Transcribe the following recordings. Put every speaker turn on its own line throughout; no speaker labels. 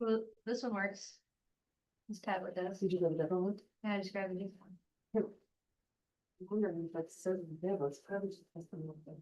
Well, this one works. This tablet does.
Did you go to the other one?
Yeah, I just grabbed a new one.
I'm wondering if that's certain there, it's probably just something like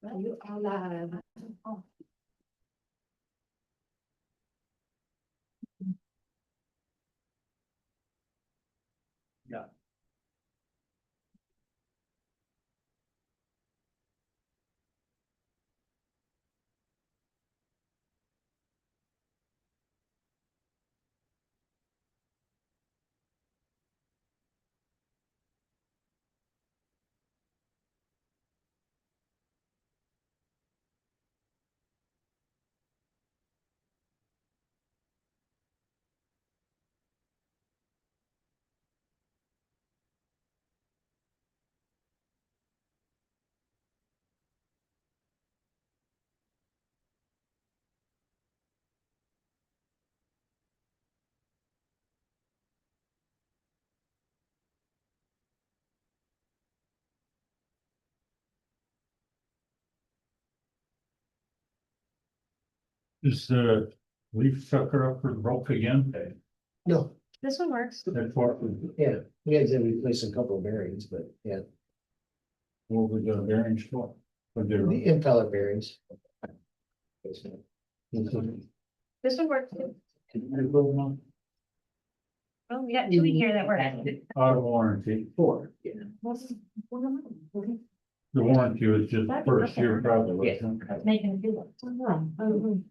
that. You are live. Oh.
Yeah. Is the leaf sucker up or broke again?
No,
This one works.
That part,
yeah, we had to replace a couple of bearings, but yeah,
what was the bearings for? For
the
the,
impeller bearings.
This one works too. Oh, we got two in here that work.
out of warranty,
Four, yeah.
the warranty was just first year probably.
Yeah.
wasn't it?
Making a good one.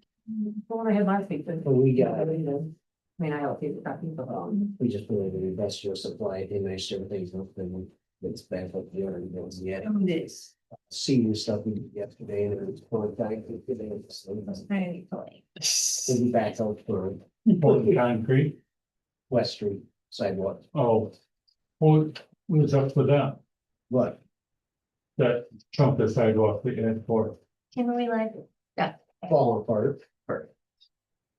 The one I had last week. We got, I mean, I don't think that people, we just believe in industrial supply, they matched everything, then it's bad, but the other ones, yeah. This. Senior stuff we did yesterday, and it was point back.
Very cool.
We'll be back out for
Pouring concrete,
West Street sidewalk,
oh, what was up with that?
but
That chunk of sidewalk that you had for,
Can we like,
falling apart.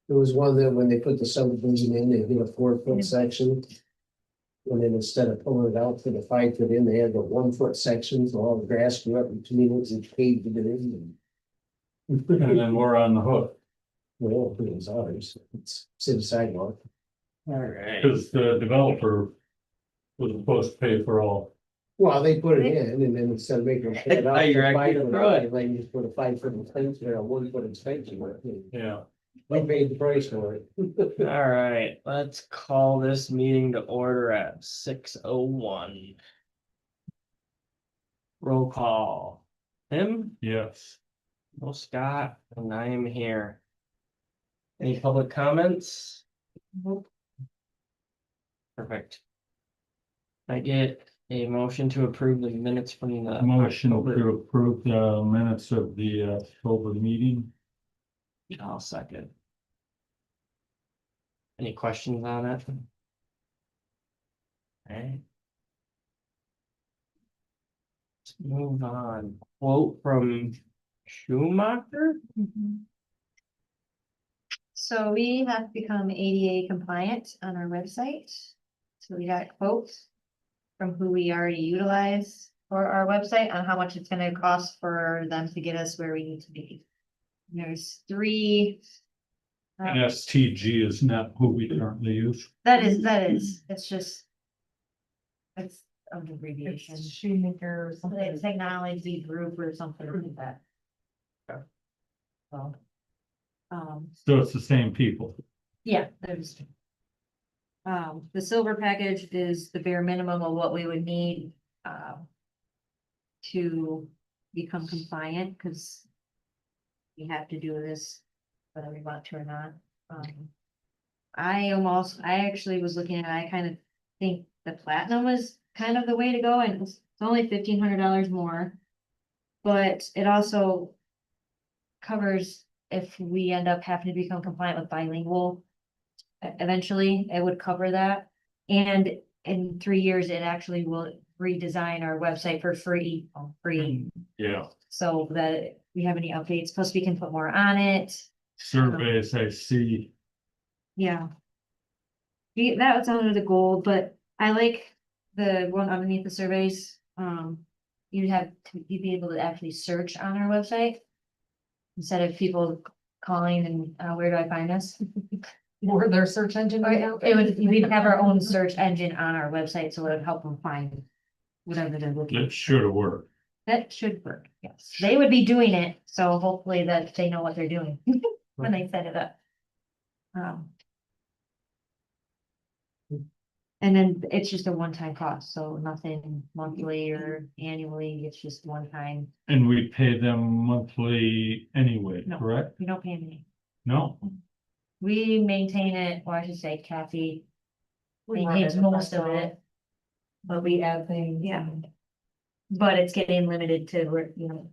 There was one that when they put the subdivision in, they did a 4-foot section. And then instead of pulling it out for the 5-foot in, they had the 1-foot section, so all the grass grew up between it and caved it in.
and then we're on the hook,
Well, it was ours, it's city sidewalk.
alright.
because the developer was supposed to pay for all.
Well, they put it in and then instead of making it cut out,
You're
for
actually
5 foot
right.
out, they just put a 5-foot extension or a 1-foot extension.
Yeah,
We paid the price for it.
All right, let's call this meeting to order at 6:01. Roll call. Tim,
yes.
no Scott, and I am here. Any public comments? Perfect. I get a motion to approve the minutes from the
Motion
October-
to approve the minutes of the October meeting.
I'll second. Any questions on it? Alright. Let's move on. Quote from Schumacher?
So we have to become ADA compliant on our website. So we got quotes from who we already utilize for our website on how much it's gonna cost for them to get us where we need to be. There's 3.
And STG is not who we currently use.
That is, it's just. It's an abbreviation.
Shoemaker or
It's technology group or something like that.
Okay.
So.
So it's the same people.
Yeah, there's. The silver package is the bare minimum of what we would need, to become compliant, because we have to do this whether we want to or not. I actually was looking at, I kind of think the platinum was kind of the way to go, and it's only $1,500 more. But it also covers if we end up having to become compliant with bilingual. Eventually, it would cover that, and in 3 years, it actually will redesign our website for free,
Yeah.
so that if we have any updates, plus we can put more on it.
Surveys I see.
Yeah. That was under the gold, but I like the one underneath the surveys. You'd be able to actually search on our website. Instead of people calling and, where do I find us?
Or their search engine. right now.
It would, we'd have our own search engine on our website, so it would help them find whatever they're looking.
It should have worked.
That should work, yes. They would be doing it, so hopefully that they know what they're doing when they set it up. And then it's just a one-time cost, so nothing monthly or annually, it's just one time.
And we pay them monthly anyway,
No.
correct?
We don't pay any.
No?
We maintain it, or I should say Kathy
We run
maintains
it
most of
ourselves.
it. But we
Add things.
Yeah. But it's getting limited to, where, you know,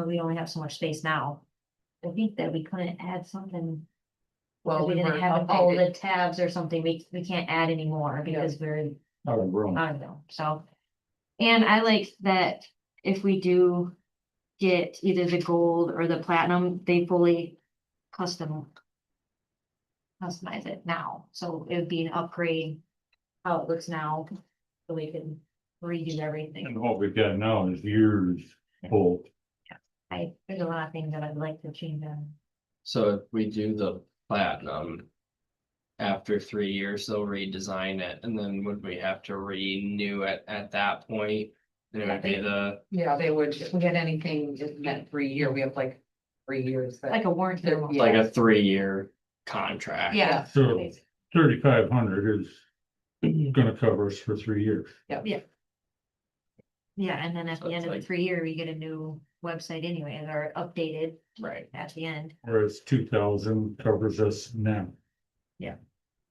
we only have so much space now. I think that we couldn't add something.
Well,
We
we
didn't
were
have all
updated.
the tabs or something, we can't add anymore because we're,
Out of room.
I don't know, so. And I like that if we do get either the gold or the platinum, they fully customize it now, so it would be an upgrade. How it looks now, so we can redo everything.
And what we've got now is years old.
There's a lot of things that I'd like to change on.
So if we do the platinum. After 3 years, they'll redesign it, and then would we have to renew it at that point? Then it would be the,
Yeah, they would, if we had anything that meant 3 year, we have like 3 years. that-
Like a warranty.
There-
almost.
like a 3 year contract.
Yeah.
So 3,500 is gonna cover us for 3 years.
Yeah, and then at
So
the end
it's
of the
like-
3 year, we get a new website anyway, or updated
Right.
at the end.
Whereas 2,000 covers us now.
Yeah.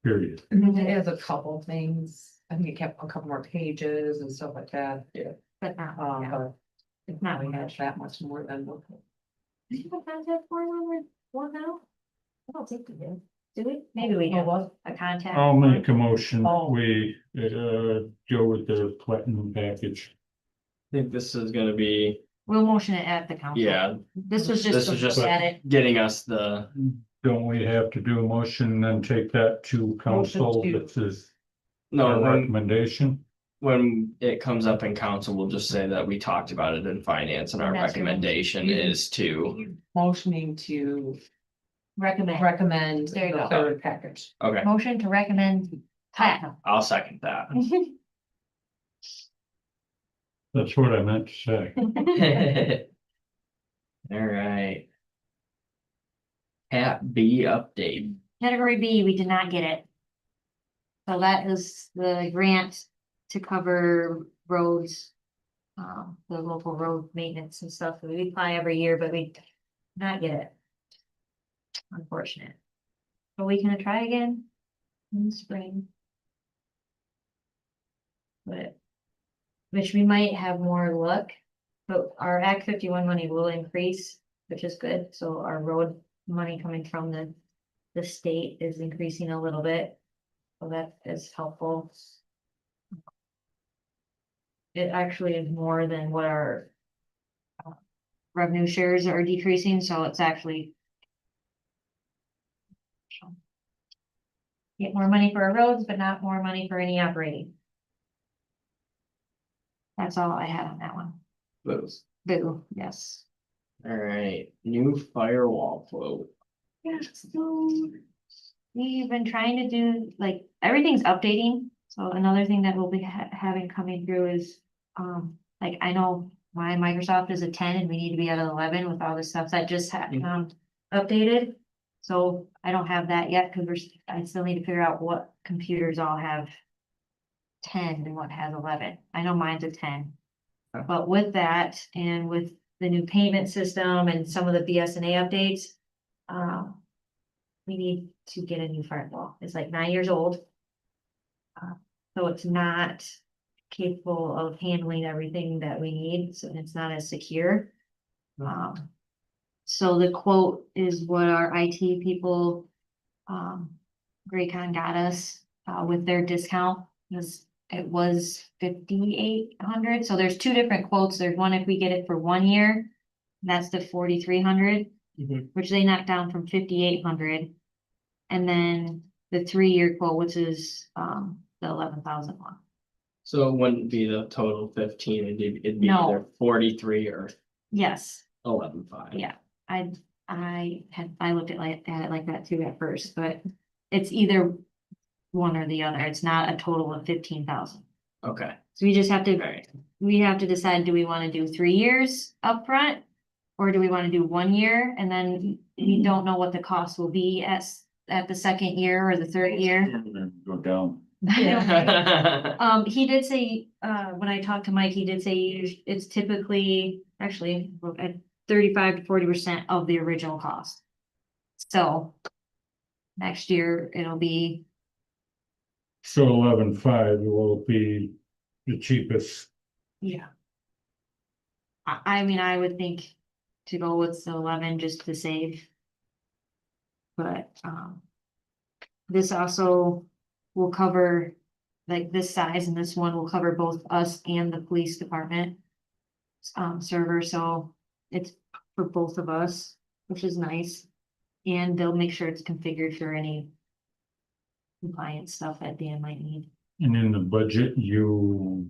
Period.
It has a couple things, I think it kept a couple more pages and stuff like that,
But not, yeah,
but
it's not
we had
much.
that much more than. what-
Do you have a contact form on the one now? I don't think we do. Do we? Maybe we
Oh,
have
what?
a contact.
I'll
form.
make a motion,
Oh.
we go with the platinum package.
I think this is gonna be,
We'll motion it at the council.
yeah,
This was
This
just
was
to
just-
look at it.
getting us the,
Don't we have to do a motion and then take that to council?
to-
This is
no,
our
when,
recommendation.
when it comes up in council, we'll just say that we talked about it in finance and our
And that's your
recommendation
motion.
is to,
Motioning to
Recommend,
recommend
There you
the
go.
third package.
okay,
motion to recommend platinum.
I'll second that.
That's what I meant to say.
All right. Cat B update.
Category B, we did not get it. So that is the grant to cover roads. The local road maintenance and stuff, we apply every year, but we did not get it. Unfortunate. But we can try again in the spring. But, which we might have more luck, but our Act 51 money will increase, which is good, so our road money coming from the state is increasing a little bit. So that is helpful. It actually is more than what our revenue shares are decreasing, so it's actually get more money for our roads, but not more money for any operating. That's all I had on that one.
Those.
Boo, yes.
All right, new firewall quote.
Yeah, so we've been trying to do, like, everything's updating. So another thing that we'll be having coming through is, like, I know my Microsoft is a 10 and we need to be at an 11 with all the stuff that just updated. So I don't have that yet because I still need to figure out what computers all have 10 and what has 11. I know mine's a 10.
Okay.
But with that and with the new payment system and some of the BSNA updates, we need to get a new firewall. It's like 9 years old. So it's not capable of handling everything that we need, so it's not as secure. So the quote is what our IT people, Graycon got us, with their discount, it was 5,800, so there's two different quotes, there's one if we get it for 1 year. That's the 4,300,
Mhm.
which they knocked down from 5,800. And then the 3 year quote, which is, the 11,000 one.
So it wouldn't be the total 15, it'd be
No.
either 43 or
Yes,
11.5.
yeah, I I looked at it like that too at first, but it's either one or the other. It's not a total of 15,000.
Okay,
So we just have to,
alright,
we have to decide, do we want to do 3 years upfront? Or do we want to do 1 year and then we don't know what the cost will be at the second year or the third year?
Go down.
He did say, when I talked to Mike, he did say it's typically, actually, at 35 to 40% of the original cost. So next year it'll be,
So 11.5 will be the cheapest.
yeah. I mean, I would think to go with the 11 just to save. But, this also will cover, like this size and this one will cover both us and the police department. Server, so it's for both of us, which is nice. And they'll make sure it's configured for any compliance stuff that Dan might need.
And in the budget, you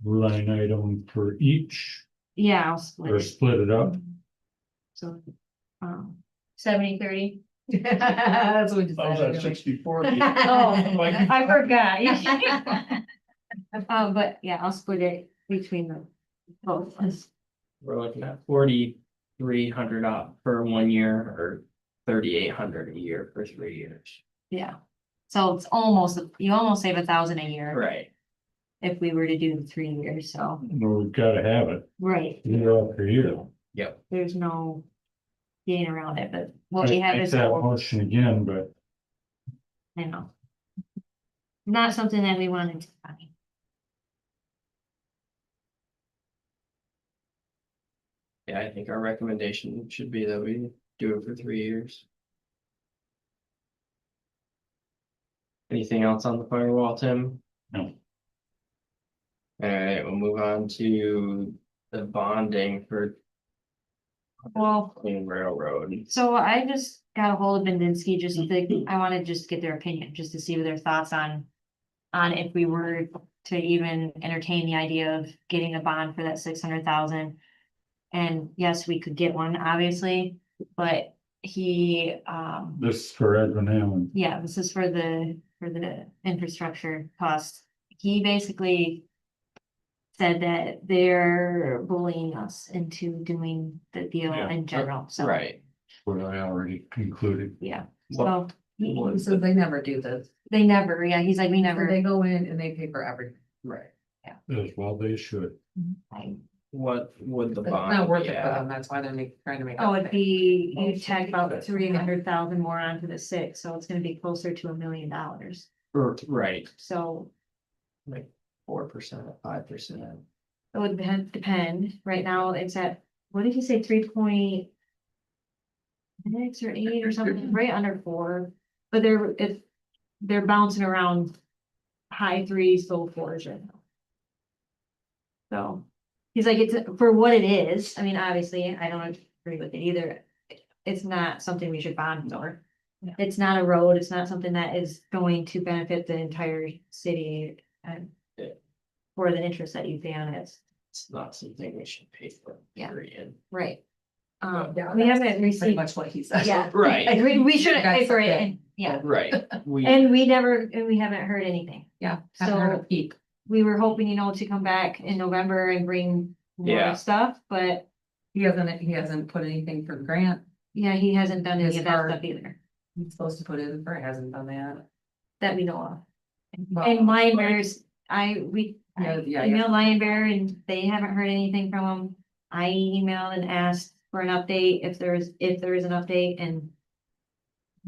line item for each
Yeah, I'll split
or
it.
split it up.
So, 70-30.
That's what we decided.
60/40.
Oh, I forgot. But yeah, I'll split it between the both of us.
we're looking at 4,300 up for 1 year or 3,800 a year for 3 years.
Yeah. So it's almost, you almost save 1,000 a year
Right,
if we were to do the 3 years, so,
Well, we've gotta have it
right,
year after year.
yep,
there's no getting around it, but what we
I
have
make
is,
that motion again, but
you know. Not something that we wanted to find.
yeah, I think our recommendation should be that we do it for 3 years. Anything else on the firewall, Tim?
no.
Alright, we'll move on to the bonding for
Well,
Clean Railroad.
so I just got a hold of Bendinsky, just to, I wanted to just get their opinion, just to see what their thoughts on if we were to even entertain the idea of getting a bond for that 600,000. And yes, we could get one, obviously, but he,
This is for Edwin Allen.
yeah, this is for the infrastructure costs. He basically said that they're bullying us into doing the deal
Yeah.
in general, so.
Right,
What I already concluded.
Yeah,
What-
so he-
He says they never do this.
they never, yeah, he's like, we
So
never.
they go in and they pay for everything.
right.
As well they should.
What would the
It's
bond?
not worth it for
yeah.
them. That's why they're trying to make.
Oh,
up
it'd
pay.
be, you tack about 300,000 more onto the 6, so it's gonna be closer to $1 million.
Right,
So
4%, 5%.
it would depend. Right now, it's at, what did you say, 3.6 or 8 or something, right under 4. But they're bouncing around high 3s, low 4s right now. So, he's like, it's for what it is. I mean, obviously, I don't agree with it either. It's not something we should bond for.
Yeah.
It's not a road. It's not something that is going to benefit the entire city and
Yeah.
for the interest that you pay on it.
It's not something we should pay for,
Yeah.
period.
Right.
Yeah,
We
that's
haven't
Pretty
received,
much what he said.
yeah.
Right,
Like, we shouldn't
Guys,
pay for it,
okay.
and, yeah,
right, we,
and we haven't heard anything.
Yeah. Haven't heard a peep.
We were hoping, to come back in November and bring
Yeah.
more stuff, but
He hasn't put anything for grant.
yeah, he hasn't done any
His
of that
card.
stuff either,
He's supposed to put in for, hasn't done that.
that we know of.
Well,
And Lion Bears, I
Yeah, yeah.
emailed Lion Bear and they haven't heard anything from him. I emailed and asked for an update if there is an update, and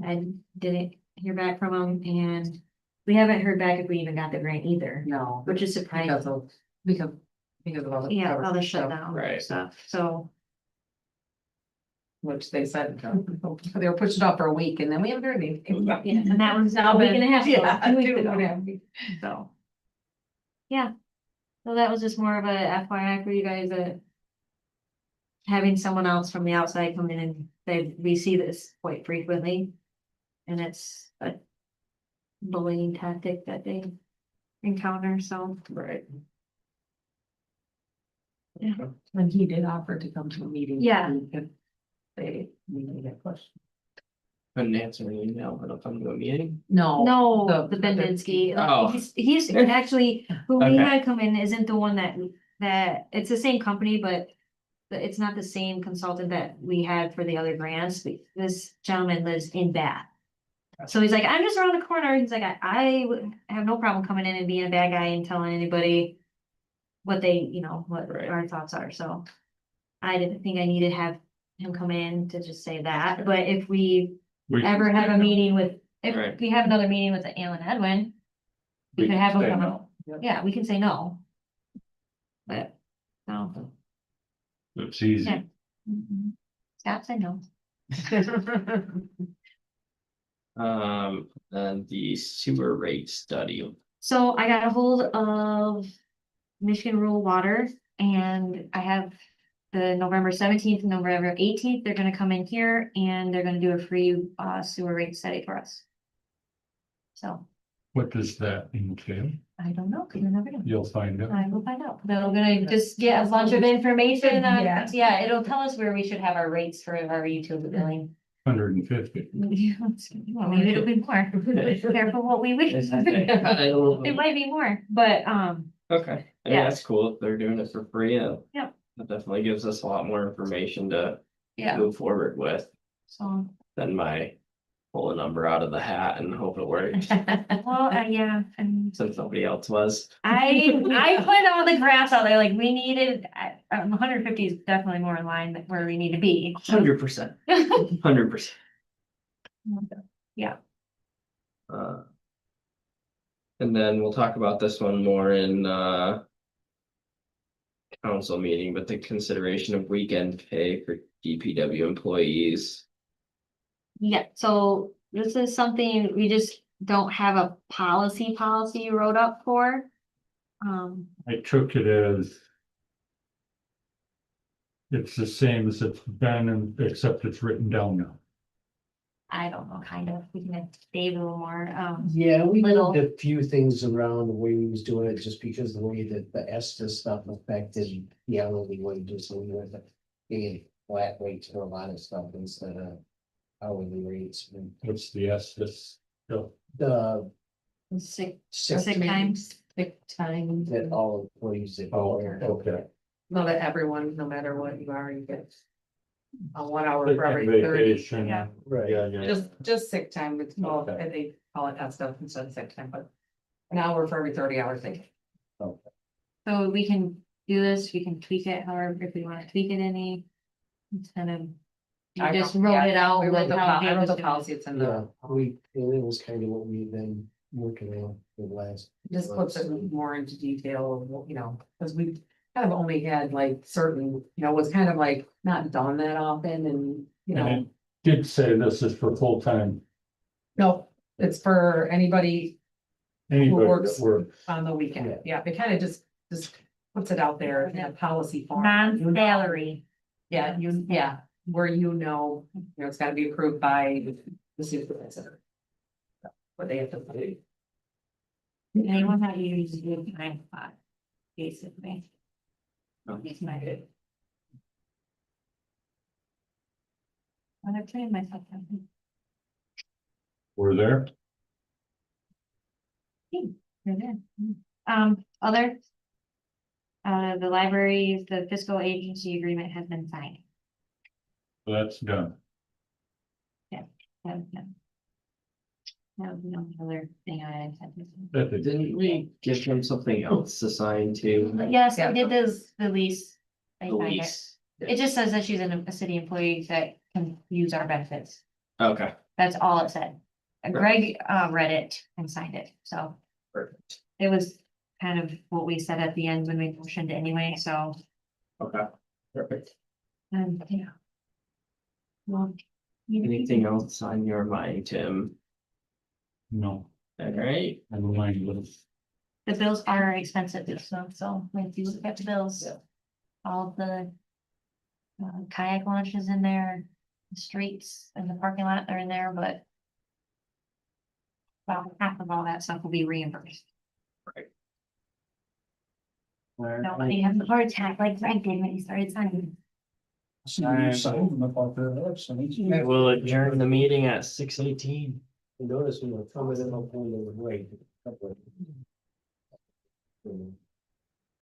I didn't hear back from him, and we haven't heard back if we even got the grant either,
No,
which is surprising.
because of all the.
Yeah, all the
government stuff,
shutdown
Right.
and stuff, so,
Which they said, they were pushing it off for a week and then we haven't heard anything.
yeah, and that was now a week and a half ago,
Yeah,
2 weeks
two
ago.
and a half.
So. Yeah, so that was just more of a FYI for you guys that. Having someone else from the outside come in and we see this quite frequently. And it's a bullying tactic that they encounter, so.
right.
Yeah.
And he did offer to come to a meeting.
Yeah.
If they Any other question?
Couldn't answer an email, but if I'm to a meeting.
No, the Bendinsky,
Oh.
he's actually, who we
Okay.
had come in isn't the one that, it's the same company, but it's not the same consultant that we had for the other grants. This gentleman lives in Bath. So he's like, I'm just around the corner. He's like, I would have no problem coming in and being a bad guy and telling anybody what they, what
Right.
our thoughts are. So I didn't think I needed to have him come in to just say that, but if we ever have a meeting with, if
Right.
we have another meeting with Alan Edwin, we could have him
say
come
no.
out. Yeah, we can say no. But, no.
It's easy.
Yeah. Mhm. Scott said no.
And the sewer rate study.
So I got a hold of Michigan Rural Water and I have the November 17th and November 18th, they're gonna come in here and they're gonna do a free sewer rate study for us. So
What does that entail?
I don't know, 'cause you're never gonna.
You'll find out.
I will find out. They're gonna just get a bunch of information on,
Yeah.
yeah, it'll tell us where we should have our rates for our utility billing.
150.
Well, maybe it'll be more. Careful what we wish. It might be more, but,
Okay, I mean,
Yeah.
that's cool if they're doing it for free.
Yep.
That definitely gives us a lot more information to
yeah,
move forward with
so,
than my pull a number out of the hat and hope it works,
well, yeah, and
since nobody else was.
I put all the graphs out there, like, we needed, 150 is definitely more in line with where we need to be.
100%, 100%.
Yeah.
And then we'll talk about this one more in council meeting, but the consideration of weekend pay for DPW employees.
Yeah, so this is something we just don't have a policy wrote up for.
I took it as it's the same as it's been, except it's written down now.
I don't know, kind of, we can have Dave a little more,
Yeah, we
Little.
moved a few things around the way we was doing it, just because the way that the Estes stuff affected the hourly wages, so we were paying flat rates for a lot of stuff instead of hourly rates.
What's the S this? No,
The
sick
sick
times.
Sick time.
that all employees that.
Oh, okay.
Not that everyone, no matter what you are, you get. A 1 hour for every
Taking
30.
vacation.
Yeah.
Right.
Yeah.
Just sick time, it's called,
Okay.
and they call it that stuff instead of sick time, but. An hour for every 30 hours they get.
So we can do this, we can tweak it, however, if we wanna tweak it any. It's kind of. You
I
just
wrote-
wrote
yeah,
it out.
I wrote
with
the
how
pol- I
Dave
wrote
was
the
doing it.
policy, it's in
Yeah,
the,
and it was kind of what we've been working on for the last.
just puts it more into detail of, what, cause we. Kind of only had like certain, was kind of like not done that often and,
And it did say this is for full-time,
no, it's for anybody
anybody
works.
that works.
on the
Yeah.
weekend. Yeah, it kind of just puts it out there in a policy form.
Non-salary.
Yeah, where it's gotta be approved by the supervisor. What they have to pay.
Anyone that uses the 9 to 5, basically.
Oh.
It's my good. I've trained myself.
We're there.
They're there. Other. The libraries, the fiscal agency agreement has been signed.
That's done.
That was the only other thing I had. to say.
That is-
Didn't we give them something else to sign to?
But yes,
Yeah.
I did the lease. I
The
signed it.
lease.
It just says that she's a city employee that can use our benefits.
Okay,
That's all it said. Greg read it and signed it, so
perfect.
it was kind of what we said at the end when we motioned anyway, so,
Okay, perfect.
yeah. Well.
Anything else on your mind, Tim?
No,
All right,
never mind. Let's-
The bills are expensive this month, so if you look at the bills.
Yeah.
All the. Kayak launches in there, the streets and the parking lot are in there, but. About half of all that stuff will be reimbursed. Nobody has a heart attack like Frank did when he started signing.
We'll adjourn the meeting at 6:18.
You notice when we're coming in up on the right.